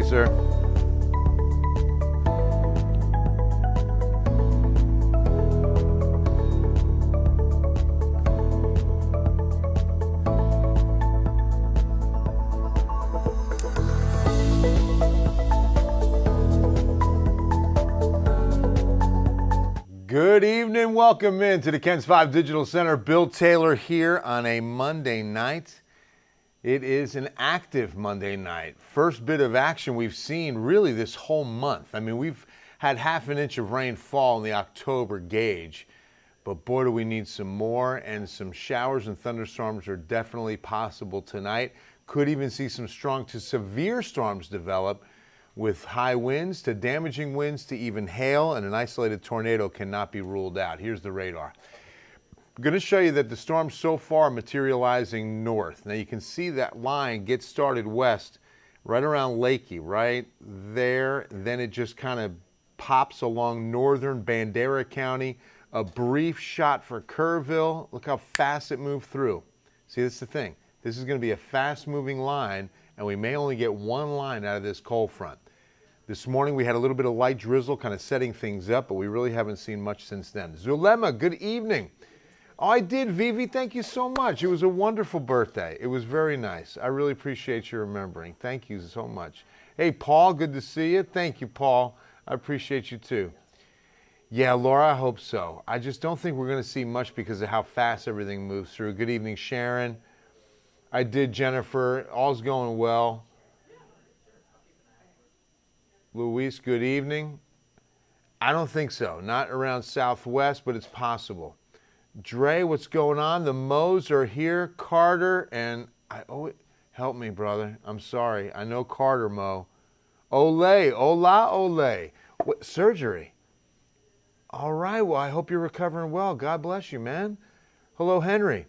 sir. Good evening. Welcome in to the Ken's 5 Digital Center. Bill Taylor here on a Monday night. It is an active Monday night. First bit of action we've seen really this whole month. I mean, we've had half an inch of rain fall in the October gauge, but boy, do we need some more, and some showers and thunderstorms are definitely possible tonight. Could even see some strong to severe storms develop, with high winds to damaging winds to even hail, and an isolated tornado cannot be ruled out. Here's the radar. I'm going to show you that the storm so far materializing north. Now you can see that line get started west right around Lakey, right there. Then it just kind of pops along northern Bandera County. A brief shot for Kerrville. Look how fast it moved through. See, that's the thing. This is going to be a fast moving line, and we may only get one line out of this cold front. This morning we had a little bit of light drizzle kind of setting things up, but we really haven't seen much since then. Zulema, good evening. Oh, I did, Vivi. Thank you so much. It was a wonderful birthday. It was very nice. I really appreciate you remembering. Thank you so much. Hey, Paul, good to see you. Thank you, Paul. I appreciate you too. Yeah, Laura, I hope so. I just don't think we're going to see much because of how fast everything moves through. Good evening, Sharon. I did, Jennifer. All's going well. Luis, good evening. I don't think so. Not around Southwest, but it's possible. Dre, what's going on? The Moes are here. Carter and help me, brother. I'm sorry. I know Carter, Mo. Ole, hola, ole. What, surgery? All right. Well, I hope you're recovering well. God bless you, man. Hello, Henry.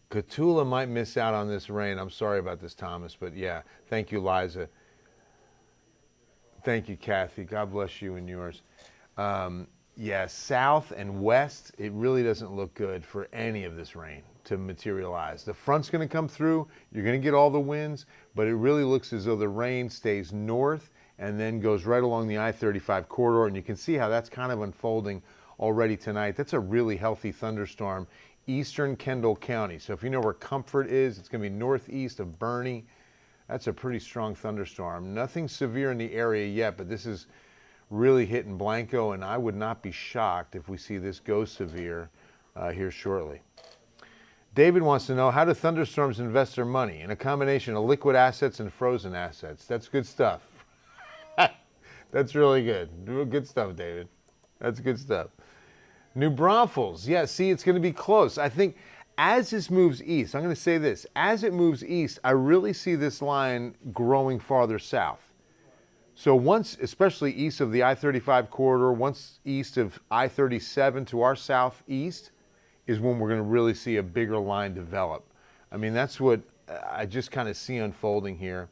Catula might miss out on this rain. I'm sorry about this, Thomas, but yeah. Thank you, Liza. Thank you, Kathy. God bless you and yours. Yeah, south and west, it really doesn't look good for any of this rain to materialize. The front's going to come through. You're going to get all the winds, but it really looks as though the rain stays north and then goes right along the I-35 corridor, and you can see how that's kind of unfolding already tonight. That's a really healthy thunderstorm, eastern Kendall County. So if you know where Comfort is, it's going to be northeast of Bernie. That's a pretty strong thunderstorm. Nothing severe in the area yet, but this is really hitting Blanco, and I would not be shocked if we see this go severe here shortly. David wants to know, how do thunderstorms invest their money? In a combination of liquid assets and frozen assets. That's good stuff. That's really good. Good stuff, David. That's good stuff. New Braunfels. Yeah, see, it's going to be close. I think as this moves east, I'm going to say this, as it moves east, I really see this line growing farther south. So once, especially east of the I-35 corridor, once east of I-37 to our southeast is when we're going to really see a bigger line develop. I mean, that's what I just kind of see unfolding here.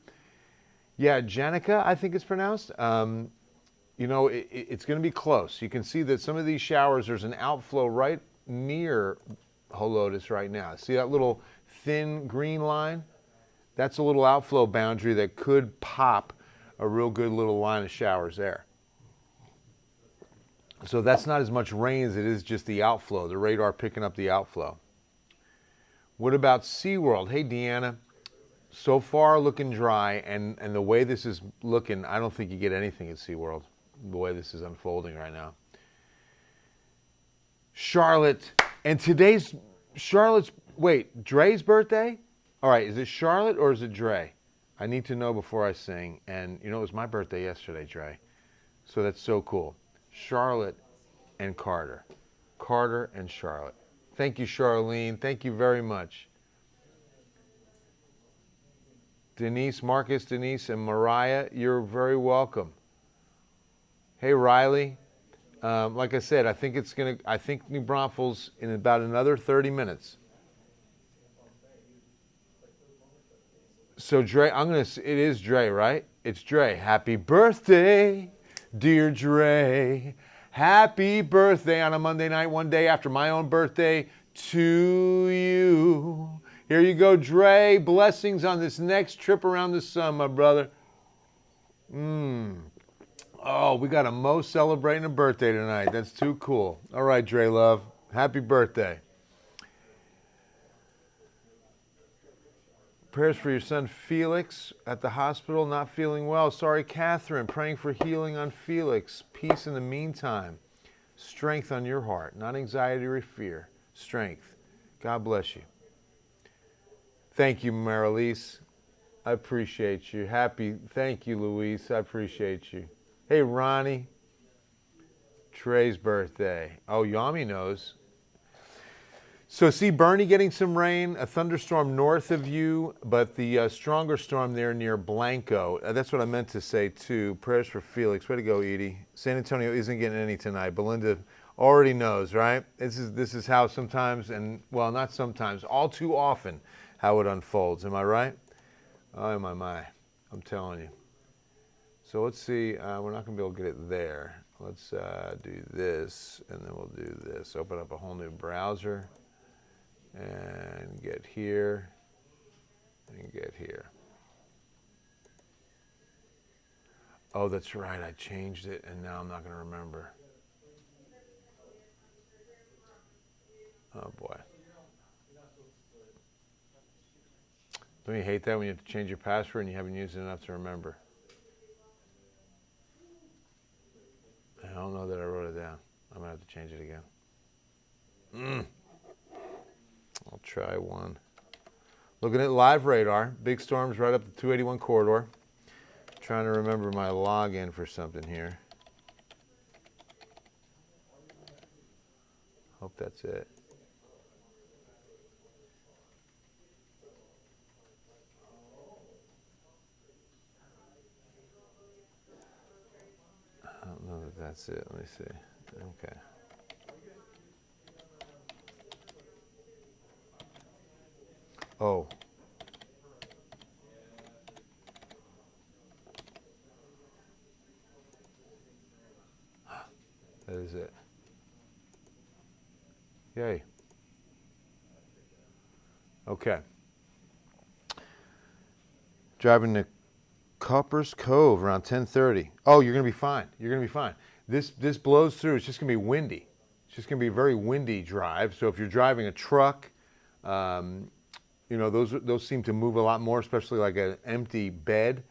Yeah, Janica, I think it's pronounced. You know, it's going to be close. You can see that some of these showers, there's an outflow right near Helotes right now. See that little thin green line? That's a little outflow boundary that could pop a real good little line of showers there. So that's not as much rain as it is just the outflow, the radar picking up the outflow. What about SeaWorld? Hey, Deanna. So far looking dry, and the way this is looking, I don't think you get anything at SeaWorld, the way this is unfolding right now. Charlotte, and today's Charlotte's, wait, Dre's birthday? All right, is it Charlotte or is it Dre? I need to know before I sing. And you know, it was my birthday yesterday, Dre. So that's so cool. Charlotte and Carter. Carter and Charlotte. Thank you, Charlene. Thank you very much. Denise, Marcus, Denise, and Mariah, you're very welcome. Hey, Riley. Like I said, I think New Braunfels in about another 30 minutes. So Dre, it is Dre, right? It's Dre. Happy birthday, dear Dre. Happy birthday on a Monday night, one day after my own birthday to you. Here you go, Dre. Blessings on this next trip around the sun, my brother. Oh, we got a Mo celebrating a birthday tonight. That's too cool. All right, Dre Love. Happy birthday. Prayers for your son Felix at the hospital, not feeling well. Sorry, Catherine. Praying for healing on Felix. Peace in the meantime. Strength on your heart, not anxiety or fear. Strength. God bless you. Thank you, Marilise. I appreciate you. Thank you, Louise. I appreciate you. Hey, Ronnie. Trey's birthday. Oh, Yami knows. So see Bernie getting some rain, a thunderstorm north of you, but the stronger storm there near Blanco. That's what I meant to say too. Prayers for Felix. Way to go, Edie. San Antonio isn't getting any tonight. Belinda already knows, right? This is how sometimes, and well, not sometimes, all too often, how it unfolds. Am I right? Oh my. I'm telling you. So let's see. We're not going to be able to get it there. Let's do this, and then we'll do this. Open up a whole new browser. And get here, and get here. Oh, that's right, I changed it, and now I'm not going to remember. Oh, boy. Don't you hate that when you have to change your password and you haven't used it enough to remember? I don't know that I wrote it down. I'm going to have to change it again. I'll try one. Looking at live radar. Big storms right up the 281 corridor. Trying to remember my login for something here. Hope that's it. I don't know that that's it. Let me see. Okay. Oh. That is it. Yay. Okay. Driving to Copper's Cove around 10:30. Oh, you're going to be fine. You're going to be fine. This blows through. It's just going to be windy. It's just going to be a very windy drive. So if you're driving a truck, you know, those seem to move a lot more, especially like an empty bed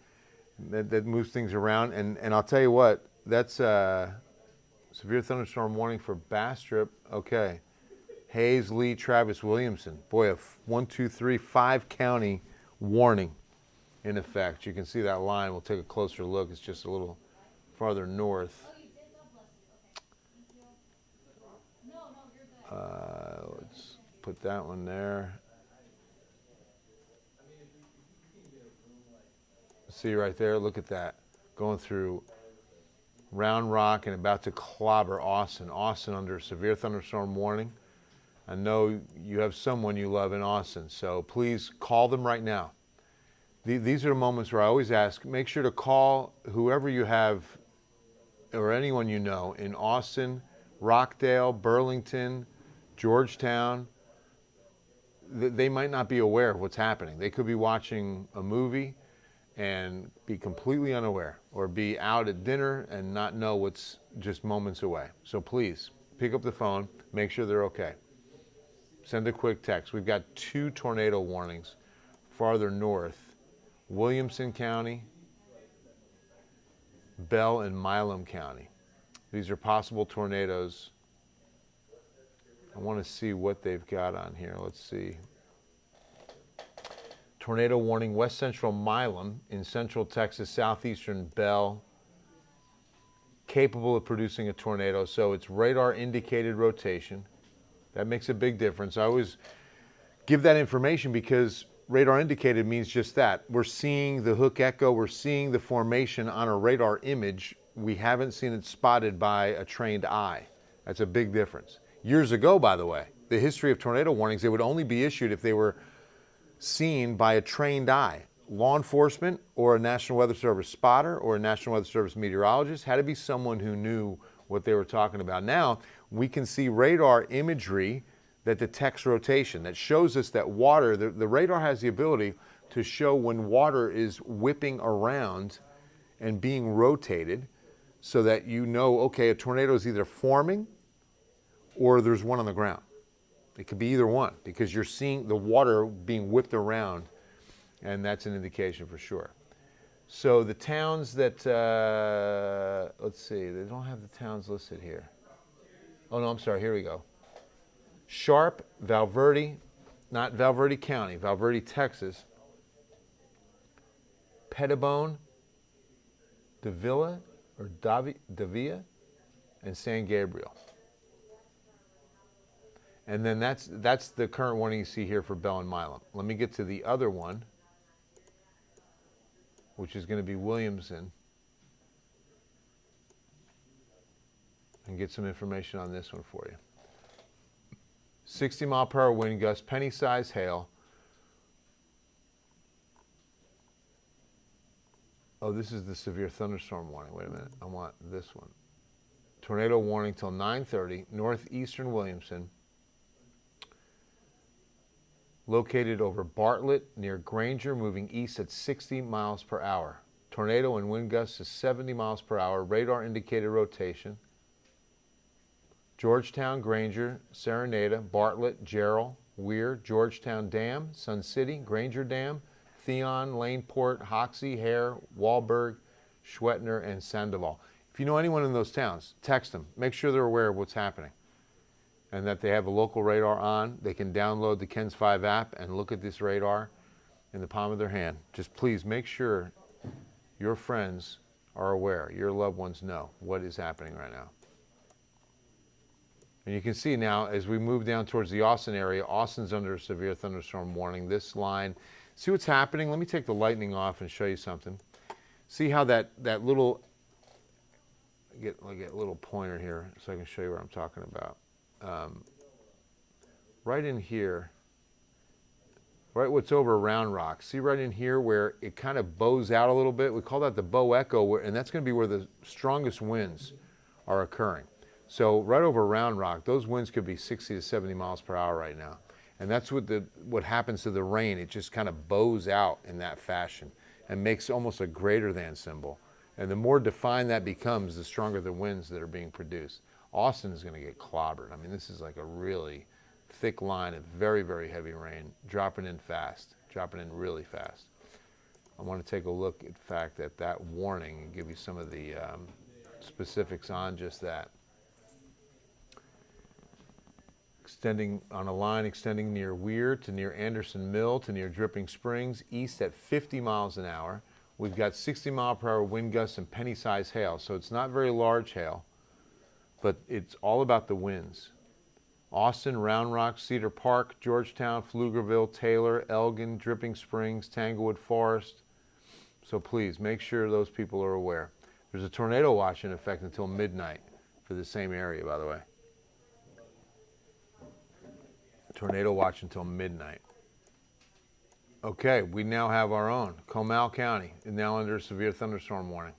that moves things around. And I'll tell you what, that's severe thunderstorm warning for Bastrop. Okay. Hayes, Lee, Travis, Williamson. Boy, a 1, 2, 3, 5 county warning in effect. You can see that line. We'll take a closer look. It's just a little farther north. Let's put that one there. See right there, look at that. Going through Round Rock and about to clobber Austin. Austin under severe thunderstorm warning. I know you have someone you love in Austin, so please call them right now. These are the moments where I always ask, make sure to call whoever you have or anyone you know in Austin, Rockdale, Burlington, Georgetown. They might not be aware of what's happening. They could be watching a movie and be completely unaware, or be out at dinner and not know what's just moments away. So please, pick up the phone, make sure they're okay. Send a quick text. We've got 2 tornado warnings farther north. Williamson County, Bell and Milam County. These are possible tornadoes. I want to see what they've got on here. Let's see. Tornado warning, west central Milam in central Texas, southeastern Bell, capable of producing a tornado. So it's radar indicated rotation. That makes a big difference. I always give that information because radar indicated means just that. We're seeing the hook echo, we're seeing the formation on a radar image. We haven't seen it spotted by a trained eye. That's a big difference. Years ago, by the way, the history of tornado warnings, they would only be issued if they were seen by a trained eye. Law enforcement or a National Weather Service spotter or a National Weather Service meteorologist had to be someone who knew what they were talking about. Now, we can see radar imagery that detects rotation, that shows us that water, the radar has the ability to show when water is whipping around and being rotated so that you know, okay, a tornado is either forming or there's one on the ground. It could be either one because you're seeing the water being whipped around, and that's an indication for sure. So the towns that, let's see, they don't have the towns listed here. Oh no, I'm sorry, here we go. Sharp, Valverde, not Valverde County, Valverde, Texas, Pettibone, Davila, or Davia, and San Gabriel. And then that's the current warning you see here for Bell and Milam. Let me get to the other one, which is going to be Williamson, and get some information on this one for you. 60 mile per hour wind gusts, penny-sized hail. Oh, this is the severe thunderstorm warning. Wait a minute. I want this one. Tornado warning till 9:30, northeastern Williamson. Located over Bartlett near Granger, moving east at 60 miles per hour. Tornado and wind gusts to 70 miles per hour. Radar indicated rotation. Georgetown, Granger, Serenada, Bartlett, Jarrell, Weir, Georgetown Dam, Sun City, Granger Dam, Theon, Laneport, Hoxie, Hare, Wahlberg, Schwetner, and Sandoval. If you know anyone in those towns, text them. Make sure they're aware of what's happening and that they have a local radar on. They can download the KENS 5 app and look at this radar in the palm of their hand. Just please make sure your friends are aware, your loved ones know what is happening right now. And you can see now, as we move down towards the Austin area, Austin's under a severe thunderstorm warning. This line, see what's happening? Let me take the lightning off and show you something. See how that little, get a little pointer here so I can show you what I'm talking about. Right in here, right what's over Round Rock. See right in here where it kind of bows out a little bit? We call that the bow echo, and that's going to be where the strongest winds are occurring. So right over Round Rock, those winds could be 60 to 70 miles per hour right now. And that's what happens to the rain. It just kind of bows out in that fashion and makes almost a greater than symbol. And the more defined that becomes, the stronger the winds that are being produced. Austin is going to get clobbered. I mean, this is like a really thick line of very, very heavy rain, dropping in fast, dropping in really fast. I want to take a look at the fact that warning and give you some of the specifics on just that. Extending on a line extending near Weir to near Anderson Mill to near Dripping Springs, east at 50 miles an hour. We've got 60 mile per hour wind gusts and penny-sized hail, so it's not very large hail, but it's all about the winds. Austin, Round Rock, Cedar Park, Georgetown, Pflugerville, Taylor, Elgin, Dripping Springs, Tanglewood Forest. So please make sure those people are aware. There's a tornado watch in effect until midnight for the same area, by the way. Tornado watch until midnight. Okay, we now have our own. Comal County is now under a severe thunderstorm warning.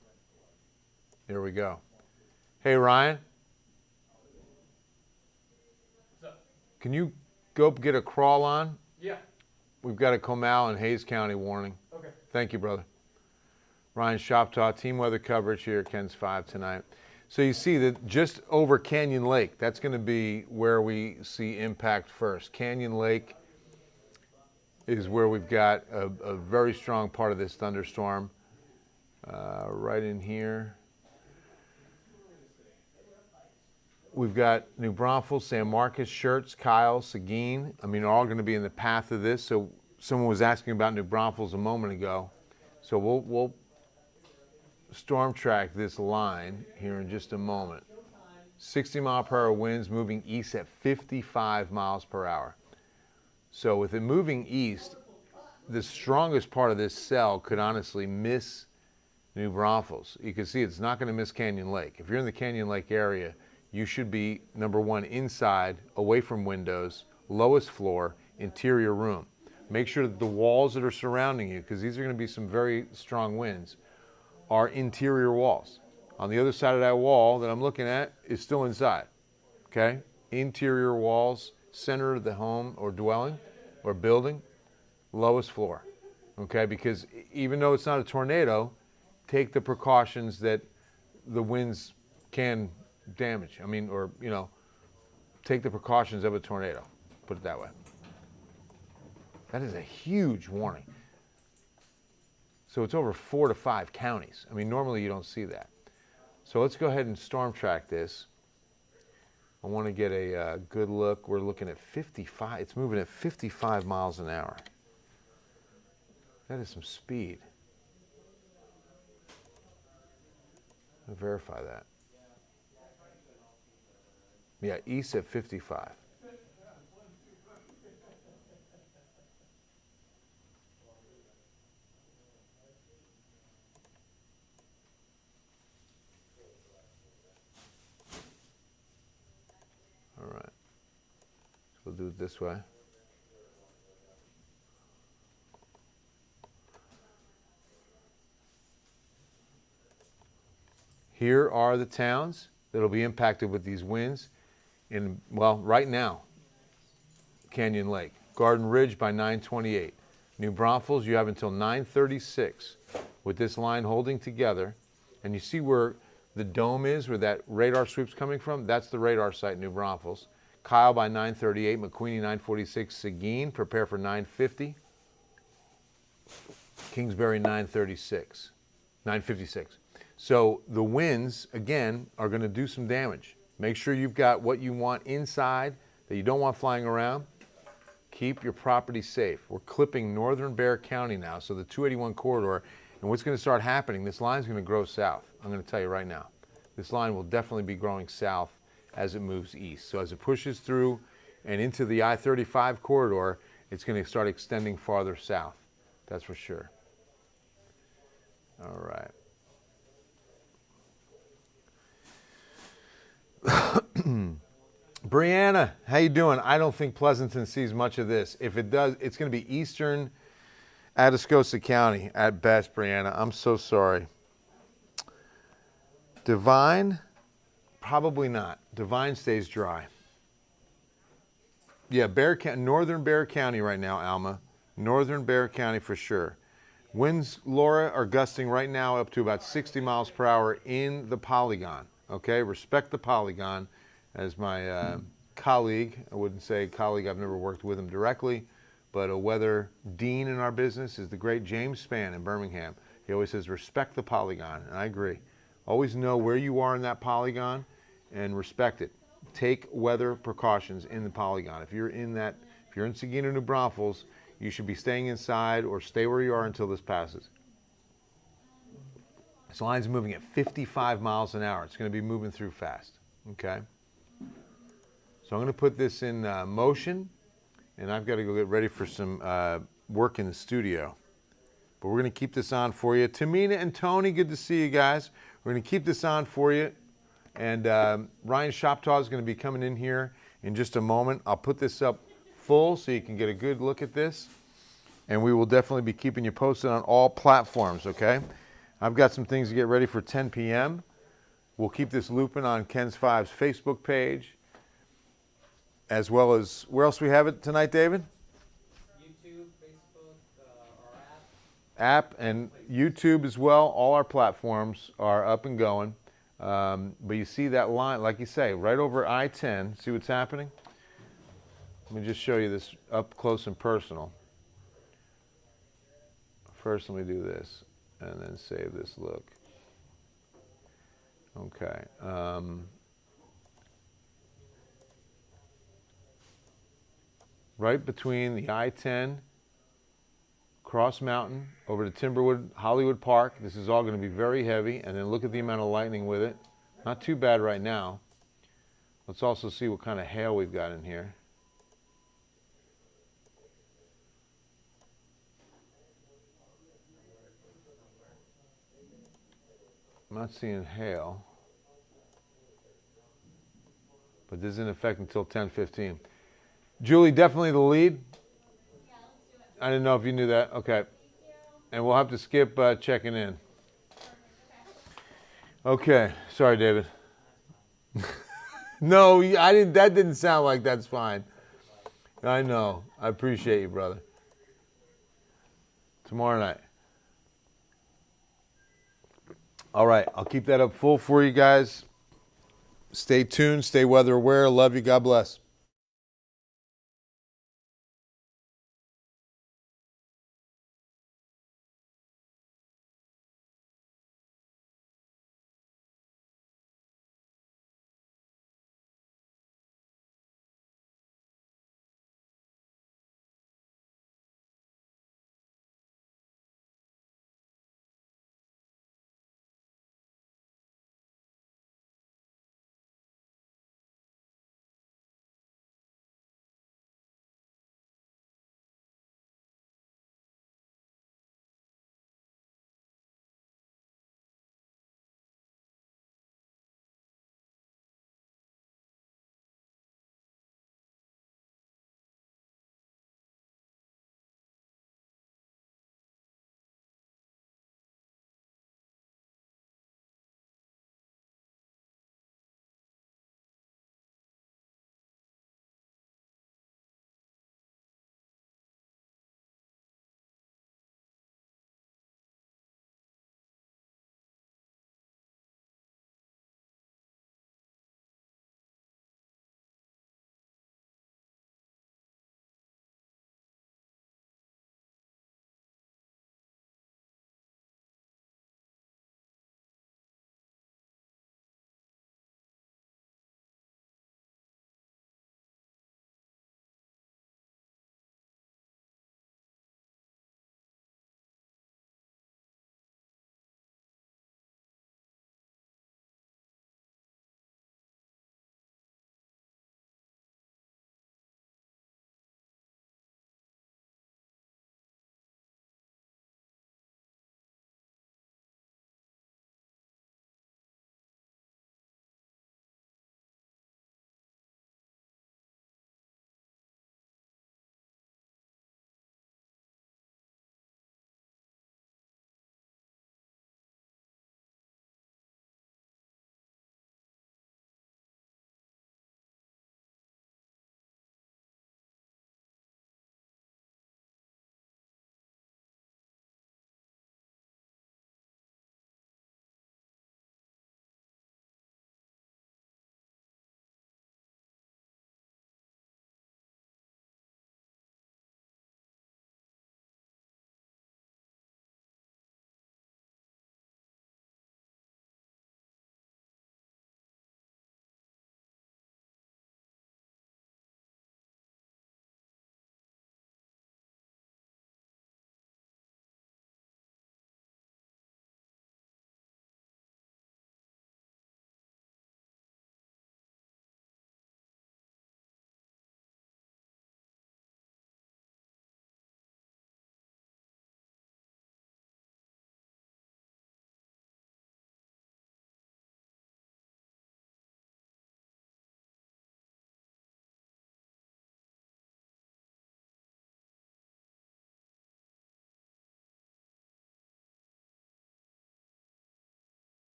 Here we go. Hey, Ryan. What's up? Can you go get a crawl on? Yeah. We've got a Comal and Hays County warning. Okay. Thank you, brother. Ryan Shoptaw, team weather coverage here at KENS 5 tonight. So you see that just over Canyon Lake, that's going to be where we see impact first. Canyon Lake is where we've got a very strong part of this thunderstorm. Right in here. We've got New Braunfels, San Marcos, Schertz, Kyle, Seguin. I mean, all going to be in the path of this. So someone was asking about New Braunfels a moment ago. So we'll storm track this line here in just a moment. 60 mile per hour winds moving east at 55 miles per hour. So with it moving east, the strongest part of this cell could honestly miss New Braunfels. You can see it's not going to miss Canyon Lake. If you're in the Canyon Lake area, you should be, number one, inside, away from windows, lowest floor, interior room. Make sure that the walls that are surrounding you, because these are going to be some very strong winds, are interior walls. On the other side of that wall that I'm looking at is still inside, okay? Interior walls, center of the home or dwelling or building, lowest floor, okay? Because even though it's not a tornado, take the precautions that the winds can damage. I mean, or, you know, take the precautions of a tornado, put it that way. That is a huge warning. So it's over 4 to 5 counties. I mean, normally you don't see that. So let's go ahead and storm track this. I want to get a good look. We're looking at 55. It's moving at 55 miles an hour. That is some speed. I'll verify that. Yeah, east at 55. All right. So we'll do it this way. Here are the towns that will be impacted with these winds. In, well, right now, Canyon Lake, Garden Ridge by 9:28. New Braunfels, you have until 9:36 with this line holding together. And you see where the dome is, where that radar sweep's coming from? That's the radar site in New Braunfels. Kyle by 9:38, McQueenie 9:46, Seguin, prepare for 9:50. Kingsbury 9:36, 9:56. So the winds, again, are going to do some damage. Make sure you've got what you want inside that you don't want flying around. Keep your property safe. We're clipping northern Bexar County now, so the 281 corridor. And what's going to start happening, this line's going to grow south. I'm going to tell you right now. This line will definitely be growing south as it moves east. So as it pushes through and into the I-35 corridor, it's going to start extending farther south. That's for sure. All right. Brianna, how you doing? I don't think Pleasanton sees much of this. If it does, it's going to be eastern Atascosa County at best, Brianna. I'm so sorry. Divine, probably not. Divine stays dry. Yeah, northern Bexar County right now, Alma. Northern Bexar County for sure. Winds, Laura, are gusting right now up to about 60 miles per hour in the polygon. Okay, respect the polygon. As my colleague, I wouldn't say colleague, I've never worked with him directly, but a weather dean in our business is the great James Spann in Birmingham. He always says, respect the polygon, and I agree. Always know where you are in that polygon and respect it. Take weather precautions in the polygon. If you're in Seguin or New Braunfels, you should be staying inside or stay where you are until this passes. This line's moving at 55 miles an hour. It's going to be moving through fast, okay? So I'm going to put this in motion, and I've got to go get ready for some work in the studio. But we're going to keep this on for you. Tamina and Tony, good to see you guys. We're going to keep this on for you. And Ryan Shoptaw is going to be coming in here in just a moment. I'll put this up full so you can get a good look at this. And we will definitely be keeping you posted on all platforms, okay? I've got some things to get ready for 10 p.m. We'll keep this looping on Ken's Five's Facebook page, as well as, where else we have it tonight, David? YouTube, Facebook, our app. And YouTube as well. All our platforms are up and going. But you see that line, like you say, right over I-10. See what's happening? Let me just show you this up close and personal. First, let me do this, and then save this look. Okay. Right between the I-10, Cross Mountain, over to Timberwood, Hollywood Park. This is all going to be very heavy, and then look at the amount of lightning with it. Not too bad right now. Let's also see what kind of hail we've got in here. I'm not seeing hail, but this is in effect until 10:15. Julie, definitely the lead. Yeah, let's do it. I didn't know if you knew that. Okay. Thank you. And we'll have to skip checking in. Perfect. Okay. Okay. Sorry, David. No, I didn't. That didn't sound like that's fine. I know. I appreciate you, brother. Tomorrow night. All right, I'll keep that up full for you guys. Stay tuned, stay weather aware. Love you. God bless.